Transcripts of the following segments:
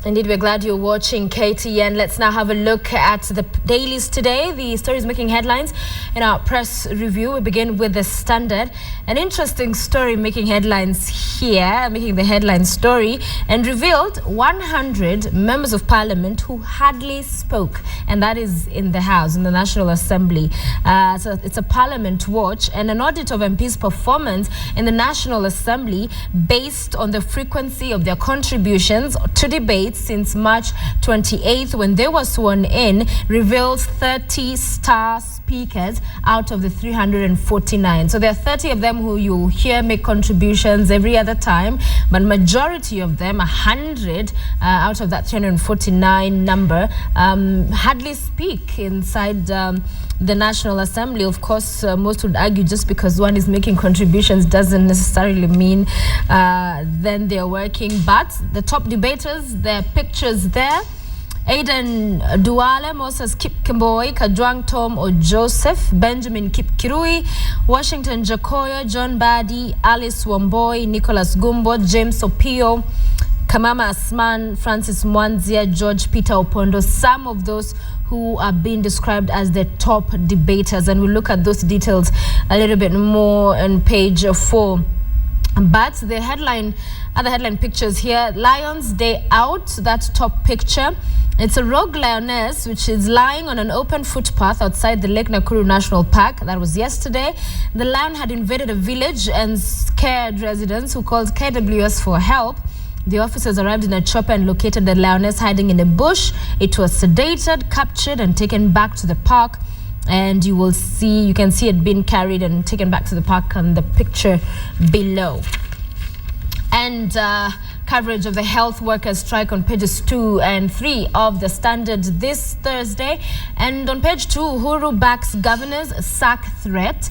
Indeed, we're glad you're watching KTN. Let's now have a look at the dailies today. The stories making headlines in our press review. We begin with the Standard. An interesting story making headlines here, making the headline story, and revealed 100 members of parliament who hardly spoke, and that is in the House, in the National Assembly. So it's a parliament watch and an audit of MPs' performance in the National Assembly based on the frequency of their contributions to debate since March 28th, when they were sworn in, reveals 30 star speakers out of the 349. So there are 30 of them who you hear make contributions every other time, but majority of them, 100 out of that 349 number, hardly speak inside the National Assembly. Of course, most would argue just because one is making contributions doesn't necessarily mean then they're working. But the top debaters, their pictures there: Aidan Duale, Moses Kipkemboi, Kajwang Tom or Joseph, Benjamin Kipkirui, Washington Jakoya, John Badi, Alice Wamboi, Nicholas Gumbo, James Opio, Kamama Asman, Francis Mwanzia, George Peter Opondo, some of those who are being described as the top debaters. And we'll look at those details a little bit more on page 4. But the headline, other headline pictures here: Lions Day Out, that top picture. It's a rogue lioness which is lying on an open footpath outside the Lake Nakuru National Park. That was yesterday. The lion had invaded a village and scared residents, who called KWS for help. The officers arrived in a chopper and located the lioness hiding in a bush. It was sedated, captured, and taken back to the park. And you can see it being carried and taken back to the park on the picture below. And coverage of the health workers strike on pages 2 and 3 of the Standard this Thursday. And on page 2, Uhuru backs governor's sack threat,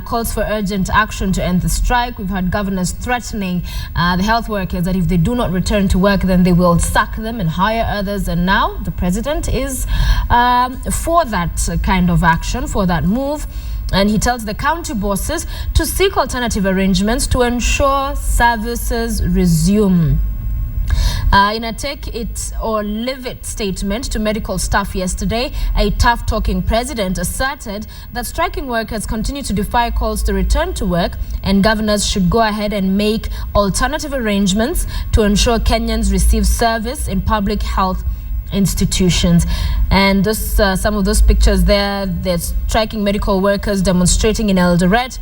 calls for urgent action to end the strike. We've had governors threatening the health workers that if they do not return to work, then they will sack them and hire others. And now the president is for that kind of action, for that move. And he tells the county bosses to seek alternative arrangements to ensure services resume. In a take it or leave it statement to medical staff yesterday, a tough-talking president asserted that striking workers continue to defy calls to return to work, and governors should go ahead and make alternative arrangements to ensure Kenyans receive service in public health institutions. And this, some of those pictures there, they're striking medical workers demonstrating in Eldoret.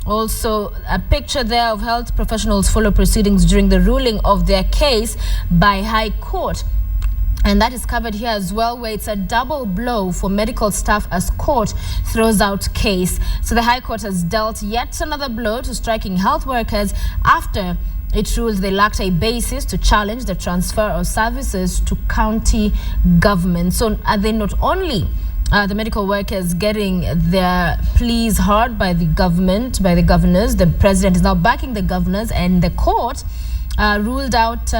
Also a picture there of health professionals follow proceedings during the ruling of their case by High Court. And that is covered here as well, where it's a double blow for medical staff as court throws out case. So the High Court has dealt yet another blow to striking health workers after it ruled they lacked a basis to challenge the transfer of services to county government. So are they not only the medical workers getting their pleas heard by the government, by the governors? The president is now backing the governors, and the court ruled out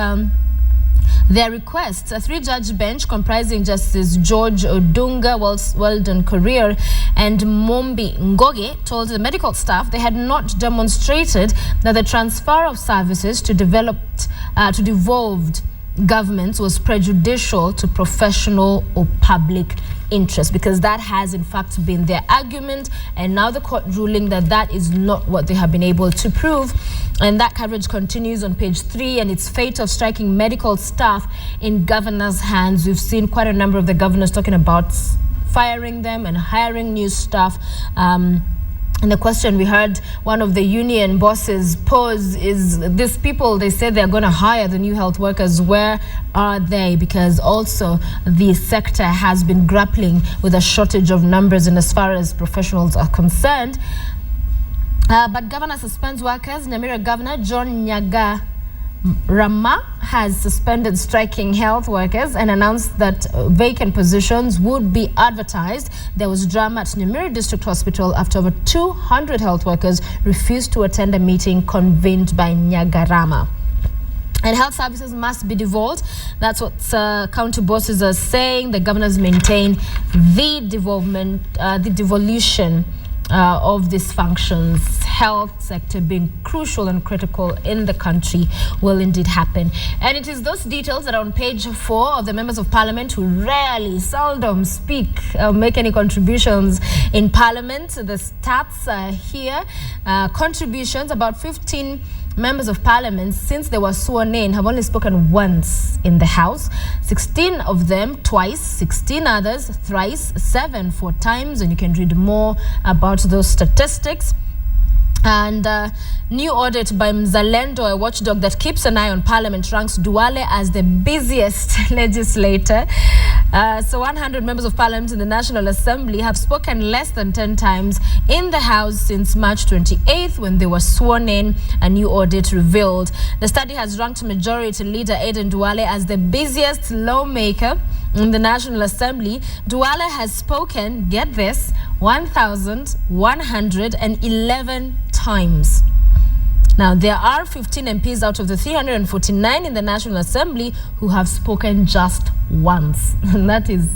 their requests. A 3-judge bench comprising Justice George Odunga, Weldon Korir, and Mombi Ngoge told the medical staff they had not demonstrated that the transfer of services to devolved governments was prejudicial to professional or public interest, because that has in fact been their argument, and now the court ruling that that is not what they have been able to prove. And that coverage continues on page 3, and its fate of striking medical staff in governors' hands. We've seen quite a number of the governors talking about firing them and hiring new staff. And the question we heard one of the union bosses pose is, these people, they say they're going to hire the new health workers, where are they? Because also the sector has been grappling with a shortage of numbers and as far as professionals are concerned. But governor suspends workers. Nyamira Governor John Nyaga Rama has suspended striking health workers and announced that vacant positions would be advertised. There was drama at Nyamira District Hospital after over 200 health workers refused to attend a meeting convened by Nyagarama. And health services must be devolved. That's what county bosses are saying. The governors maintain the devolution of these functions. health sector being crucial and critical in the country will indeed happen. And it is those details that are on page 4 of the members of parliament who rarely, seldom speak, make any contributions in parliament. The stats are here. Contributions, about 15 members of parliament since they were sworn in have only spoken once in the House. 16 of them twice, 16 others thrice, 7 4 times, and you can read more about those statistics. And new audit by Mzalendo, a watchdog that keeps an eye on parliament, ranks Duale as the busiest legislator. So 100 members of parliament in the National Assembly have spoken less than 10 times in the House since March 28th, when they were sworn in, a new audit revealed. The study has ranked Majority Leader Aden Duale as the busiest lawmaker in the National Assembly. Duale has spoken, get this, 1,111 times. Now, there are 15 MPs out of the 349 in the National Assembly who have spoken just once. And that is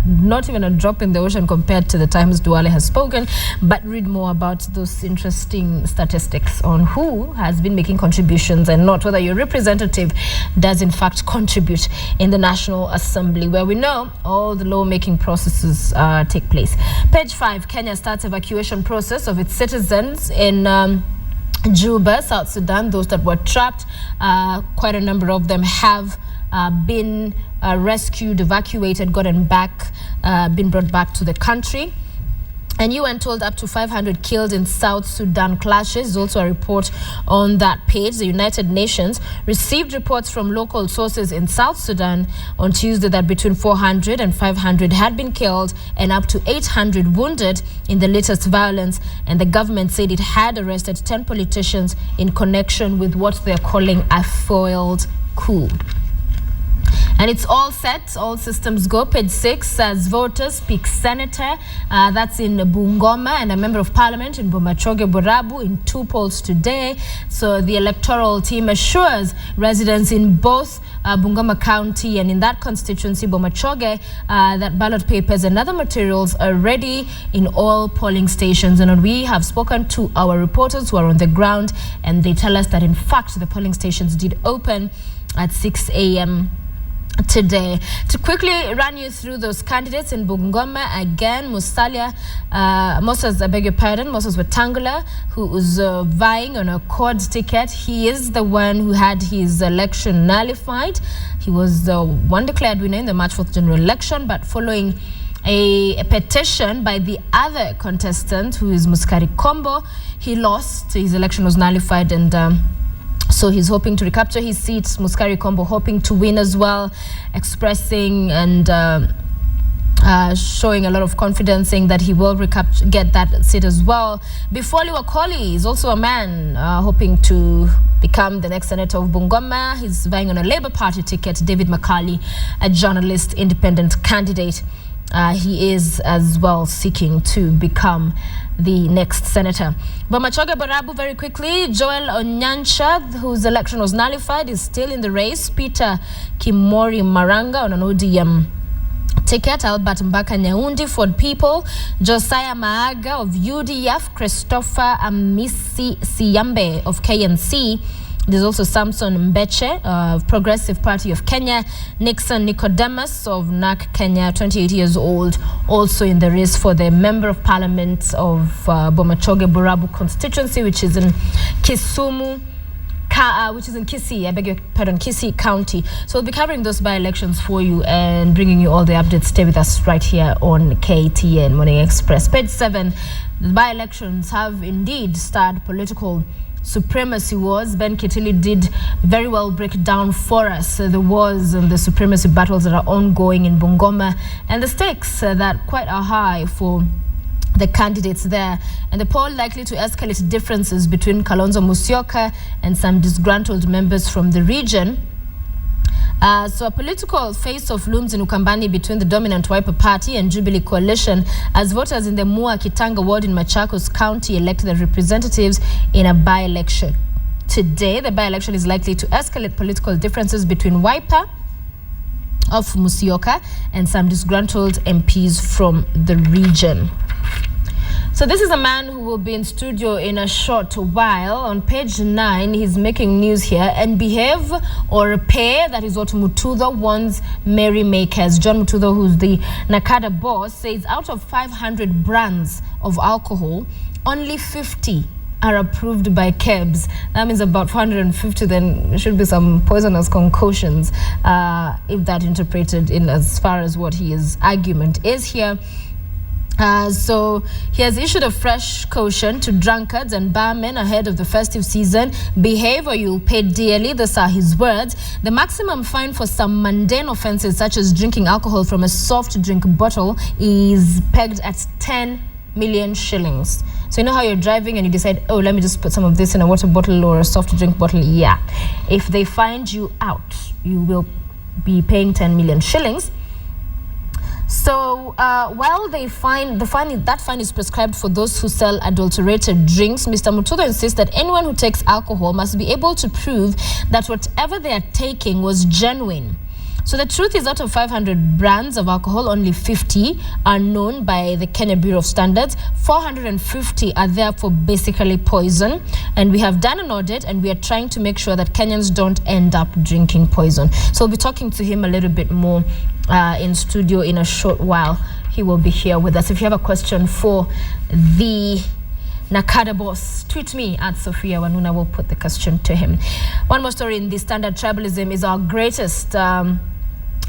not even a drop in the ocean compared to the times Duale has spoken. But read more about those interesting statistics on who has been making contributions and not, whether your representative does in fact contribute in the National Assembly, where we know all the lawmaking processes take place. Page 5, Kenya starts evacuation process of its citizens in Juba, South Sudan. Those that were trapped, quite a number of them have been rescued, evacuated, gotten back, been brought back to the country. And UN told up to 500 killed in South Sudan clashes. There's also a report on that page. The United Nations received reports from local sources in South Sudan on Tuesday that between 400 and 500 had been killed and up to 800 wounded in the latest violence. And the government said it had arrested 10 politicians in connection with what they're calling a foiled coup. And it's all set, all systems go. Page 6 as voters pick senator. That's in Bungoma, and a member of parliament in Bomachoge Borabu in 2 polls today. So the electoral team assures residents in both Bungoma County and in that constituency, Bomachoge, that ballot papers and other materials are ready in all polling stations. And we have spoken to our reporters who are on the ground, and they tell us that in fact the polling stations did open at 6 a.m. today. To quickly run you through those candidates in Bungoma, again, Moses Wetangula, who was vying on a CORD ticket. He is the one who had his election nullified. He was the one declared winner in the March 4th general election, but following a petition by the other contestant, who is Muskari Kombo, he lost. His election was nullified, and so he's hoping to recapture his seat. Muskari Kombo hoping to win as well, expressing and showing a lot of confidence, saying that he will get that seat as well. Bifoli Wakoli is also a man hoping to become the next senator of Bungoma. He's vying on a Labour Party ticket. David Makali, a journalist, independent candidate. He is as well seeking to become the next senator. Bomachoge Borabu, very quickly, Joel Onyancha, whose election was nullified, is still in the race. Peter Kimori Maranga on an ODM ticket. Albert Mbaka Nyaundi, Ford People. Josiah Maaga of UDF. Christopher Amisi Siyambe of KNC. There's also Samson Mbeche of Progressive Party of Kenya. Nixon Nicodemus of NAC Kenya, 28 years old, also in the race for the Member of Parliament of Bomachoge Borabu constituency, which is in Kisumu, which is in Kisii, Kisii County. So we'll be covering those by-elections for you and bringing you all the updates. Stay with us right here on KTN Morning Express. Page 7, the by-elections have indeed starred political supremacy wars. Ben Kitili did very well break down for us the wars and the supremacy battles that are ongoing in Bungoma, and the stakes that quite are high for the candidates there. And the poll likely to escalate differences between Kalonzo Musyoka and some disgruntled members from the region. So a political face-off looms in Ukambani between the dominant Wiper Party and Jubilee Coalition as voters in the Mua Kitanga ward in Machakos County elect their representatives in a by-election. Today, the by-election is likely to escalate political differences between Wiper of Musyoka and some disgruntled MPs from the region. So this is a man who will be in studio in a short while. On page 9, he's making news here. And Behave or Pay, that is what Mutudha warns merrymakers. John Mutudha, who's the Nakada boss, says out of 500 brands of alcohol, only 50 are approved by KEBS. That means about 450, then there should be some poisonous concoctions, if that interpreted in as far as what his argument is here. So he has issued a fresh caution to drunkards and barmen ahead of the festive season. Behave or you'll pay dearly. These are his words. The maximum fine for some mundane offenses such as drinking alcohol from a soft drink bottle is pegged at 10 million shillings. So you know how you're driving and you decide, oh, let me just put some of this in a water bottle or a soft drink bottle? Yeah. If they find you out, you will be paying 10 million shillings. So while that fine is prescribed for those who sell adulterated drinks, Mr. Mutudha insists that anyone who takes alcohol must be able to prove that whatever they are taking was genuine. So the truth is, out of 500 brands of alcohol, only 50 are known by the Kenya Bureau of Standards. 450 are therefore basically poison. And we have done an audit and we are trying to make sure that Kenyans don't end up drinking poison. So we'll be talking to him a little bit more in studio in a short while. He will be here with us. If you have a question for the Nakada boss, tweet me at Sophia Wanuna. Will put the question to him. One more story in the Standard. Tribalism is our greatest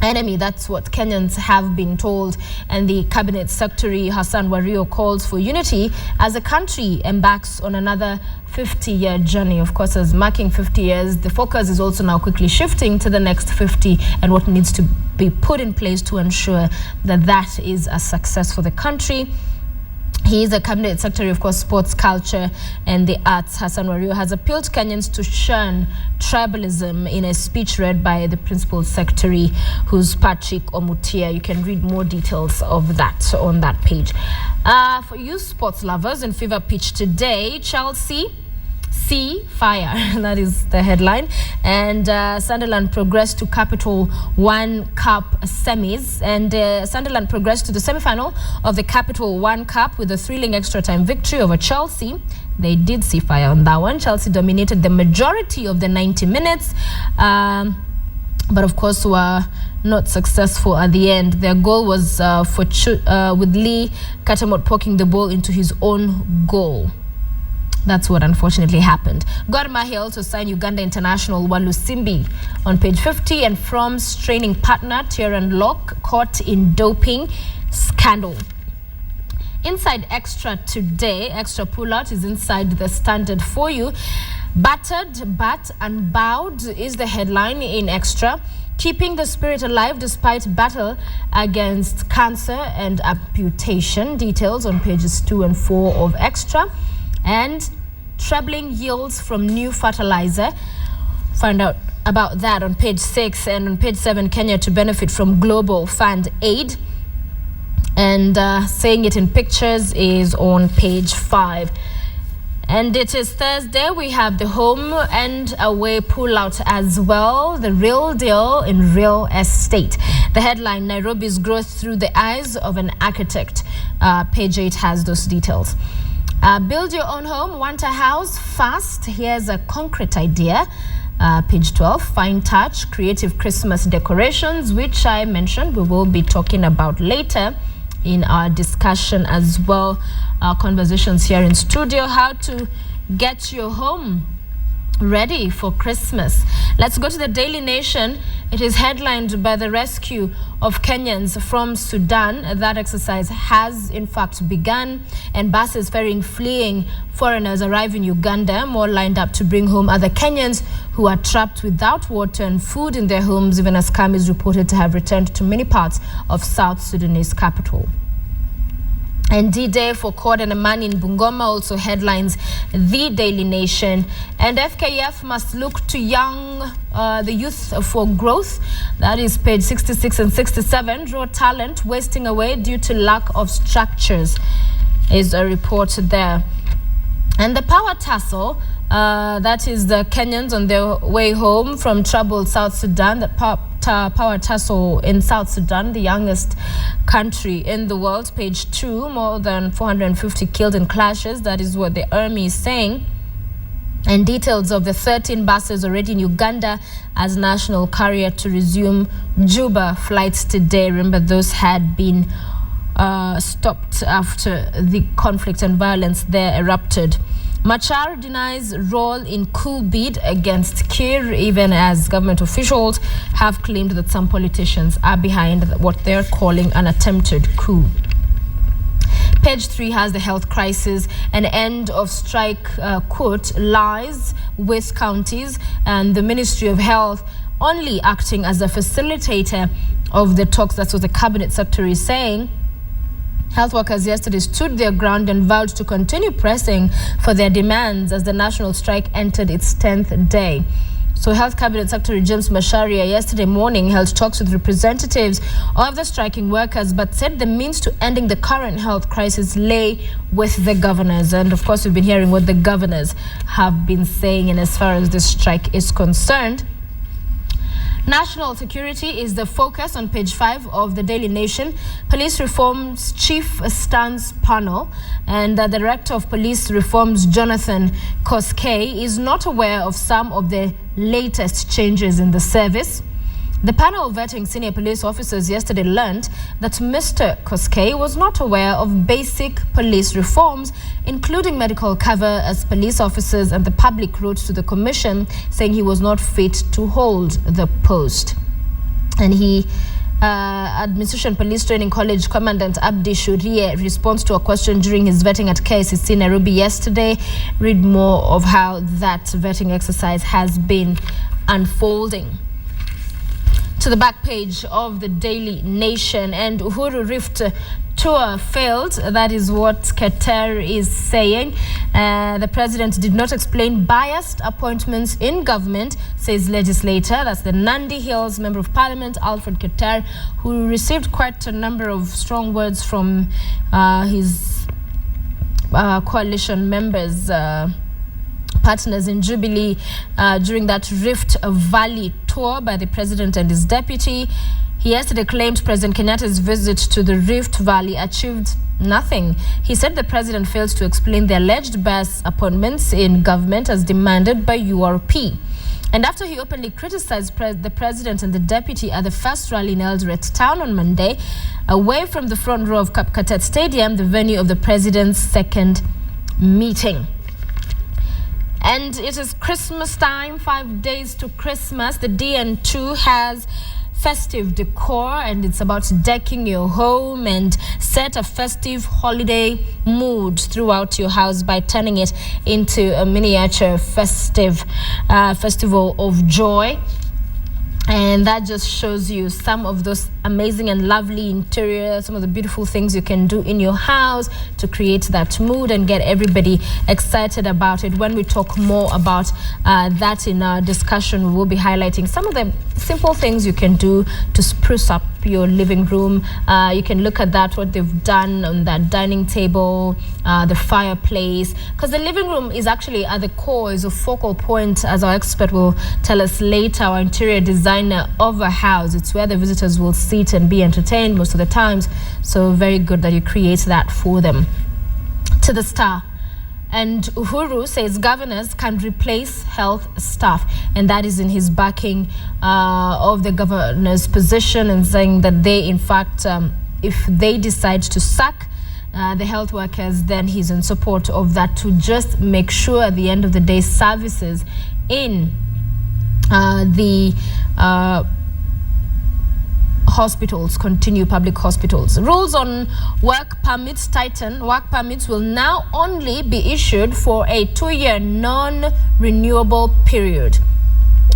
enemy. That's what Kenyans have been told. And the Cabinet Secretary Hassan Wario calls for unity as the country embarks on another 50-year journey. Of course, as marking 50 years, the focus is also now quickly shifting to the next 50 and what needs to be put in place to ensure that that is a success for the country. He is a Cabinet Secretary, of course, Sports, Culture and the Arts. Hassan Wario has appealed to Kenyans to shun tribalism in a speech read by the Principal Secretary, who's Patrick Omutia. You can read more details of that on that page. For you sports lovers, in fever pitch today, Chelsea see fire. That is the headline. And Sunderland progressed to Capital One Cup semis. And Sunderland progressed to the semi-final of the Capital One Cup with a thrilling extra time victory over Chelsea. They did see fire on that one. Chelsea dominated the majority of the 90 minutes. But of course were not successful at the end. Their goal was with Lee Katamot poking the ball into his own goal. That's what unfortunately happened. Gor Mahia also signed Uganda international Walusimbi on page 50, and From's training partner Tieran Locke caught in doping scandal. Inside Extra today, Extra Pullout is inside the Standard for you. Battered but unbowed is the headline in Extra. Keeping the spirit alive despite battle against cancer and amputation. Details on pages 2 and 4 of Extra. And trebling yields from new fertilizer. Find out about that on page 6. And on page 7, Kenya to benefit from global fund aid. And saying it in pictures is on page 5. And it is Thursday. We have the home and away pullout as well. The real deal in real estate. The headline, Nairobi's growth through the eyes of an architect. Page 8 has those details. Build your own home, want a house fast? Here's a concrete idea. Page 12, fine touch, creative Christmas decorations, which I mentioned we will be talking about later in our discussion as well. Our conversations here in studio, how to get your home ready for Christmas. Let's go to the Daily Nation. It is headlined by the rescue of Kenyans from Sudan. That exercise has in fact begun, and buses ferrying fleeing foreigners arrive in Uganda, more lined up to bring home other Kenyans who are trapped without water and food in their homes, even as calm is reported to have returned to many parts of South Sudanese capital. And D-Day for Cord and Amani in Bungoma also headlines the Daily Nation. And FKF must look to the youth for growth. That is page 66 and 67. Draw talent wasting away due to lack of structures is a report there. And the power tussle, that is the Kenyans on their way home from troubled South Sudan. The power tussle in South Sudan, the youngest country in the world. Page 2, more than 450 killed in clashes. That is what the army is saying. And details of the 13 buses already in Uganda as national carrier to resume Juba flights today. Remember, those had been stopped after the conflict and violence there erupted. Machar denies role in coup bid against Kir, even as government officials have claimed that some politicians are behind what they're calling an attempted coup. Page 3 has the health crisis. An end of strike quote lies with counties and the Ministry of Health only acting as a facilitator of the talks. That's what the cabinet secretary is saying. Health workers yesterday stood their ground and vowed to continue pressing for their demands as the national strike entered its 10th day. So Health Cabinet Secretary James Macharia yesterday morning held talks with representatives of the striking workers, but said the means to ending the current health crisis lay with the governors. And of course, we've been hearing what the governors have been saying, and as far as this strike is concerned. National security is the focus on page 5 of the Daily Nation. Police Reforms Chief Stance Panel and the Director of Police Reforms, Jonathan Koskei, is not aware of some of the latest changes in the service. The panel vetting senior police officers yesterday learned that Mr. Koskei was not aware of basic police reforms, including medical cover, as police officers and the public wrote to the commission saying he was not fit to hold the post. And Administration Police Training College Commandant Abdi Shurie responds to a question during his vetting at KICC Nairobi yesterday. Read more of how that vetting exercise has been unfolding. To the back page of the Daily Nation, and Uhuru Rift tour failed. That is what Qatar is saying. The president did not explain biased appointments in government, says legislator. That's the Nandi Hills Member of Parliament, Alfred Qatar, who received quite a number of strong words from his coalition members, partners in Jubilee during that Rift Valley tour by the president and his deputy. He yesterday claimed President Kenyatta's visit to the Rift Valley achieved nothing. He said the president failed to explain the alleged bias appointments in government as demanded by URP. And after he openly criticized the president and the deputy at the first rally in Eldoret town on Monday, away from the front row of Kapkatet Stadium, the venue of the president's second meeting. And it is Christmas time, 5 days to Christmas. The DN2 has festive decor, and it's about decking your home and set a festive holiday mood throughout your house by turning it into a miniature festive festival of joy. And that just shows you some of those amazing and lovely interiors, some of the beautiful things you can do in your house to create that mood and get everybody excited about it. When we talk more about that in our discussion, we will be highlighting some of the simple things you can do to spruce up your living room. You can look at that, what they've done on that dining table, the fireplace, because the living room is actually at the core, is a focal point, as our expert will tell us later, our interior designer of a house. It's where the visitors will sit and be entertained most of the times. So very good that you create that for them. To the Star. And Uhuru says governors can replace health staff, and that is in his backing of the governor's position, and saying that they, in fact, if they decide to sack the health workers, then he's in support of that, to just make sure at the end of the day services in the hospitals continue, public hospitals. Rules on work permits tighten. Work permits will now only be issued for a 2-year non-renewable period.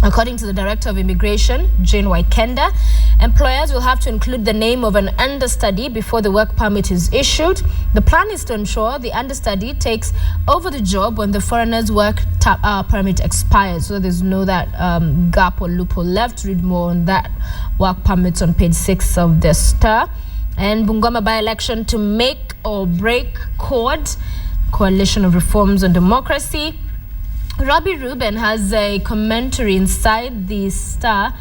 According to the Director of Immigration, Jane Waikenda, employers will have to include the name of an understudy before the work permit is issued. The plan is to ensure the understudy takes over the job when the foreigner's work permit expires, so there's no that gap or loophole left. Read more on that work permits on page 6 of the Star. And Bungoma by-election to make or break CORD, Coalition of Reforms and Democracy. Robbie Rubin has a commentary inside the Star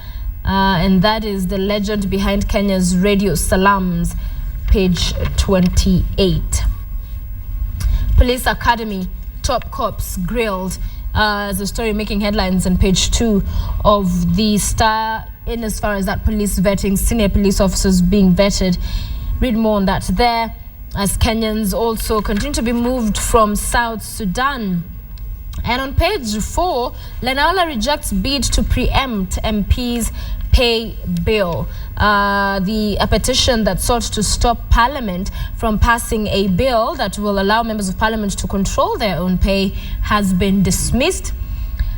and that is the legend behind Kenya's Radio Salams, page 28. Police Academy, top cops grilled, as a story making headlines on page 2 of the Star, in as far as that police vetting, senior police officers being vetted. Read more on that there, as Kenyans also continue to be moved from South Sudan. And on page 4, Lenaola rejects bid to preempt MPs' pay bill. A petition that sought to stop Parliament from passing a bill that will allow members of Parliament to control their own pay has been dismissed.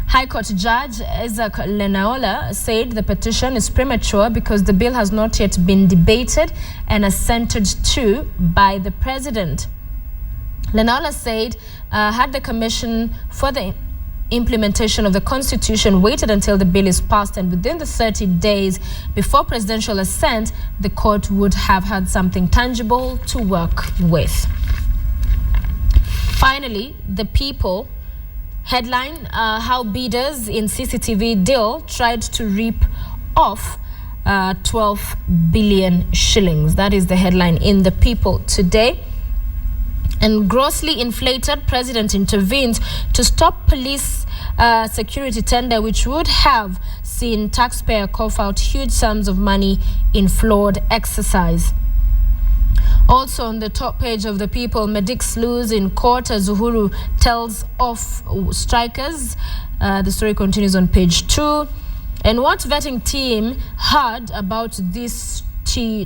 High Court Judge Isaac Lenaola said the petition is premature because the bill has not yet been debated and assented to by the President. Lenaola said had the Commission for the Implementation of the Constitution waited until the bill is passed and within the 30 days before presidential assent, the court would have had something tangible to work with. Finally, The People headline, how bidders in CCTV deal tried to reap off 12 billion shillings. That is the headline in The People today. And grossly inflated, President intervenes to stop police security tender, which would have seen taxpayer cough out huge sums of money in flawed exercise. Also on the top page of The People, Medics lose in court as Uhuru tells off strikers. The story continues on page 2. And what vetting team heard about these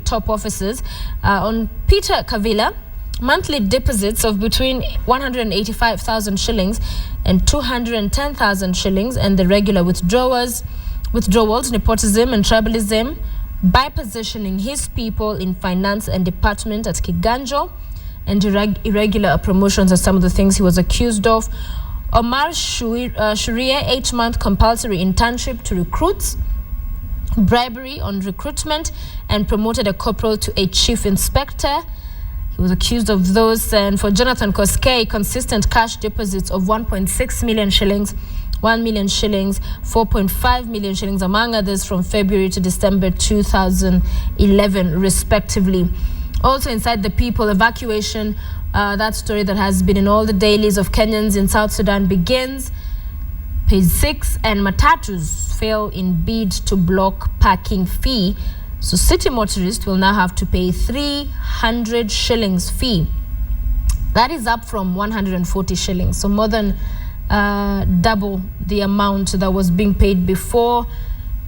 top officers? On Peter Kavila, monthly deposits of between 185,000 shillings and 210,000 shillings, and the regular withdrawals, nepotism and tribalism, by positioning his people in finance and department at Kiganjo, and irregular promotions are some of the things he was accused of. Omar Shuria, 8-month compulsory internship to recruits, bribery on recruitment, and promoted a corporal to a chief inspector. He was accused of those. And for Jonathan Koskei, consistent cash deposits of 1.6 million shillings, 1 million shillings, 4.5 million shillings, among others, from February to December 2011, respectively. Also inside The People, evacuation, that story that has been in all the dailies of Kenyans in South Sudan begins. Page 6, and Matatus fail in bid to block parking fee. So city motorists will now have to pay 300 shillings fee. That is up from 140 shillings. So more than double the amount that was being paid before.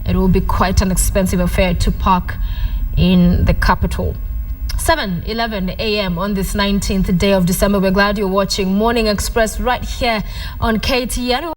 It will be quite an expensive affair to park in the capital. 7:11 a.m. on this 19th day of December. We're glad you're watching Morning Express right here on KTN.